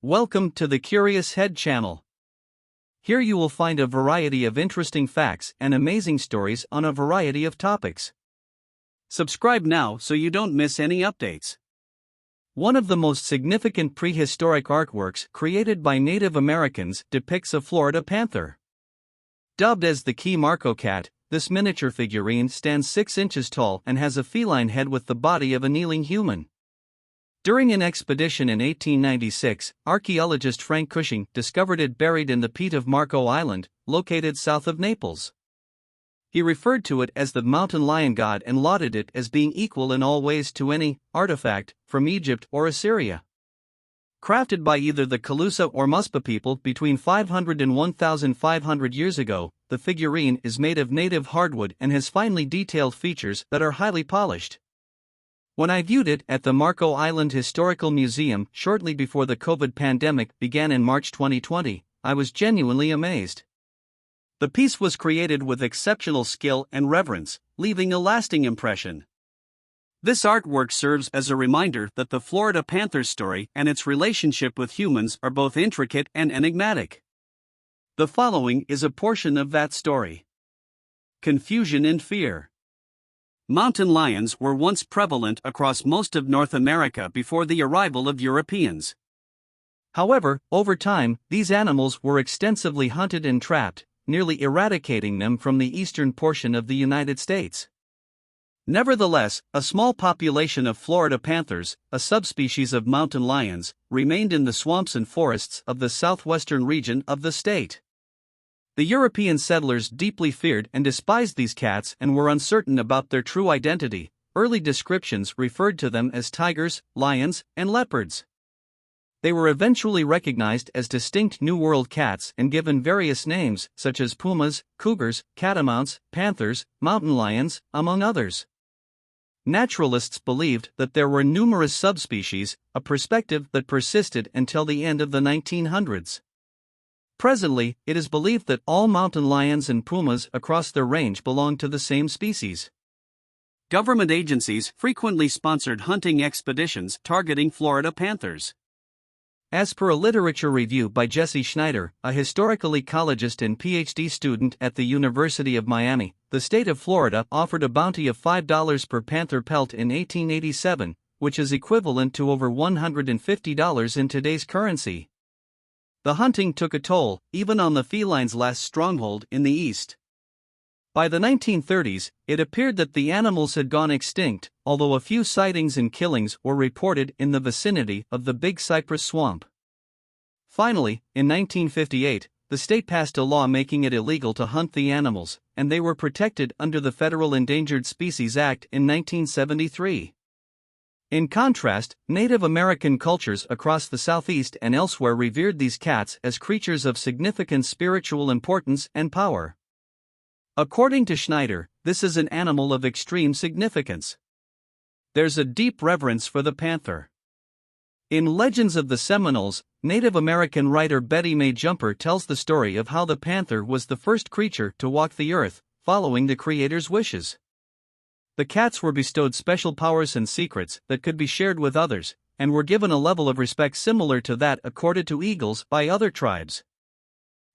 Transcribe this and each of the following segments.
Welcome to the Curious Head channel. Here you will find a variety of interesting facts and amazing stories on a variety of topics. Subscribe now so you don't miss any updates. One of the most significant prehistoric artworks created by Native Americans depicts a Florida panther. Dubbed as the Key Marco cat, this miniature figurine stands 6 inches tall and has a feline head with the body of a kneeling human. During an expedition in 1896, archaeologist Frank Cushing discovered it buried in the peat of Marco Island, located south of Naples. He referred to it as the mountain lion god and lauded it as being equal in all ways to any artifact from Egypt or Assyria. Crafted by either the Calusa or Muspa people between 500 and 1,500 years ago, the figurine is made of native hardwood and has finely detailed features that are highly polished. When I viewed it at the Marco Island Historical Museum shortly before the COVID pandemic began in March 2020, I was genuinely amazed. The piece was created with exceptional skill and reverence, leaving a lasting impression. This artwork serves as a reminder that the Florida panther story and its relationship with humans are both intricate and enigmatic. The following is a portion of that story. Confusion and fear. Mountain lions were once prevalent across most of North America before the arrival of Europeans. However, over time, these animals were extensively hunted and trapped, nearly eradicating them from the eastern portion of the United States. Nevertheless, a small population of Florida panthers, a subspecies of mountain lions, remained in the swamps and forests of the southwestern region of the state. The European settlers deeply feared and despised these cats and were uncertain about their true identity. Early descriptions referred to them as tigers, lions, and leopards. They were eventually recognized as distinct New World cats and given various names such as pumas, cougars, catamounts, panthers, mountain lions, among others. Naturalists believed that there were numerous subspecies, a perspective that persisted until the end of the 1900s. Presently, it is believed that all mountain lions and pumas across their range belong to the same species. Government agencies frequently sponsored hunting expeditions targeting Florida panthers. As per a literature review by Jesse Schneider, a historical ecologist and PhD student at the University of Miami, the state of Florida offered a bounty of $5 per panther pelt in 1887, which is equivalent to over $150 in today's currency. The hunting took a toll, even on the feline's last stronghold in the east. By the 1930s, it appeared that the animals had gone extinct, although a few sightings and killings were reported in the vicinity of the Big Cypress Swamp. Finally, in 1958, the state passed a law making it illegal to hunt the animals, and they were protected under the Federal Endangered Species Act in 1973. In contrast, Native American cultures across the Southeast and elsewhere revered these cats as creatures of significant spiritual importance and power. According to Schneider, this is an animal of extreme significance. There's a deep reverence for the panther. In Legends of the Seminoles, Native American writer Betty Mae Jumper tells the story of how the panther was the first creature to walk the earth, following the Creator's wishes. The cats were bestowed special powers and secrets that could be shared with others, and were given a level of respect similar to that accorded to eagles by other tribes.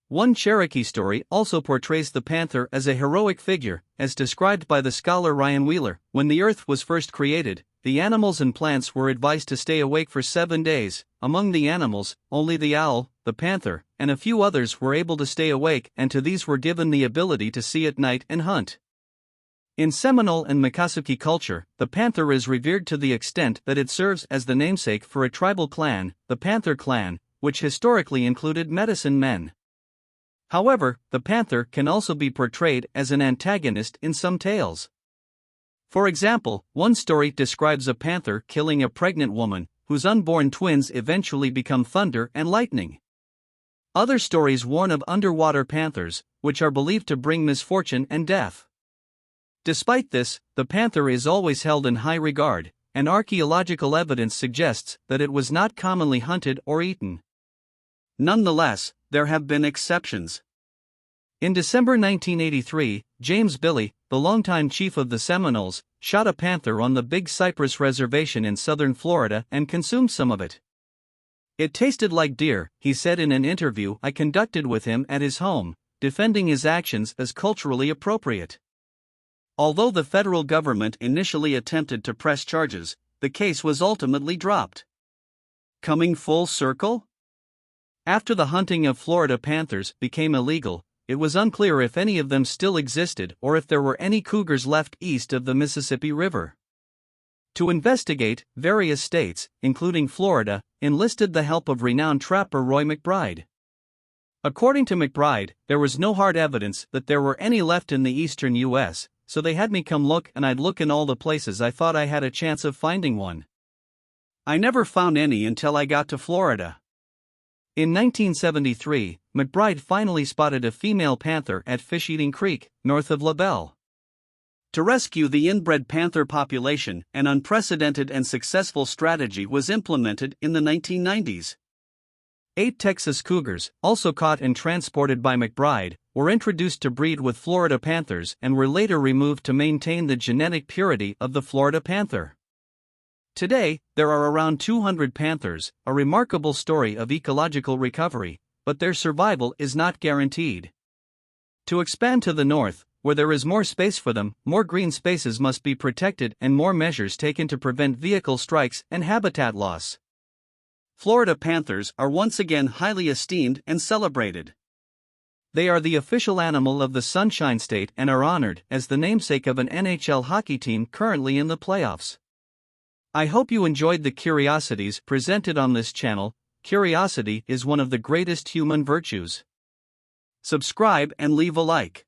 One Cherokee story also portrays the panther as a heroic figure, as described by the scholar Ryan Wheeler. When the earth was first created, the animals and plants were advised to stay awake for 7 days. Among the animals, only the owl, the panther, and a few others were able to stay awake, and to these were given the ability to see at night and hunt. In Seminole and Miccosukee culture, the panther is revered to the extent that it serves as the namesake for a tribal clan, the Panther Clan, which historically included medicine men. However, the panther can also be portrayed as an antagonist in some tales. For example, one story describes a panther killing a pregnant woman, whose unborn twins eventually become thunder and lightning. Other stories warn of underwater panthers, which are believed to bring misfortune and death. Despite this, the panther is always held in high regard, and archaeological evidence suggests that it was not commonly hunted or eaten. Nonetheless, there have been exceptions. In December 1983, James Billy, the longtime chief of the Seminoles, shot a panther on the Big Cypress Reservation in southern Florida and consumed some of it. It tasted like deer, he said in an interview I conducted with him at his home, defending his actions as culturally appropriate. Although the federal government initially attempted to press charges, the case was ultimately dropped. Coming full circle? After the hunting of Florida panthers became illegal, it was unclear if any of them still existed or if there were any cougars left east of the Mississippi River. To investigate, various states, including Florida, enlisted the help of renowned trapper Roy McBride. According to McBride, there was no hard evidence that there were any left in the eastern U.S., so they had me come look, and I'd look in all the places I thought I had a chance of finding one. I never found any until I got to Florida. In 1973, McBride finally spotted a female panther at Fish-Eating Creek, north of LaBelle. To rescue the inbred panther population, an unprecedented and successful strategy was implemented in the 1990s. 8 Texas cougars, also caught and transported by McBride, were introduced to breed with Florida panthers and were later removed to maintain the genetic purity of the Florida panther. Today, there are around 200 panthers, a remarkable story of ecological recovery, but their survival is not guaranteed. To expand to the north, where there is more space for them, more green spaces must be protected and more measures taken to prevent vehicle strikes and habitat loss. Florida panthers are once again highly esteemed and celebrated. They are the official animal of the Sunshine State and are honored as the namesake of an NHL hockey team currently in the playoffs. I hope you enjoyed the curiosities presented on this channel. Curiosity is one of the greatest human virtues. Subscribe and leave a like.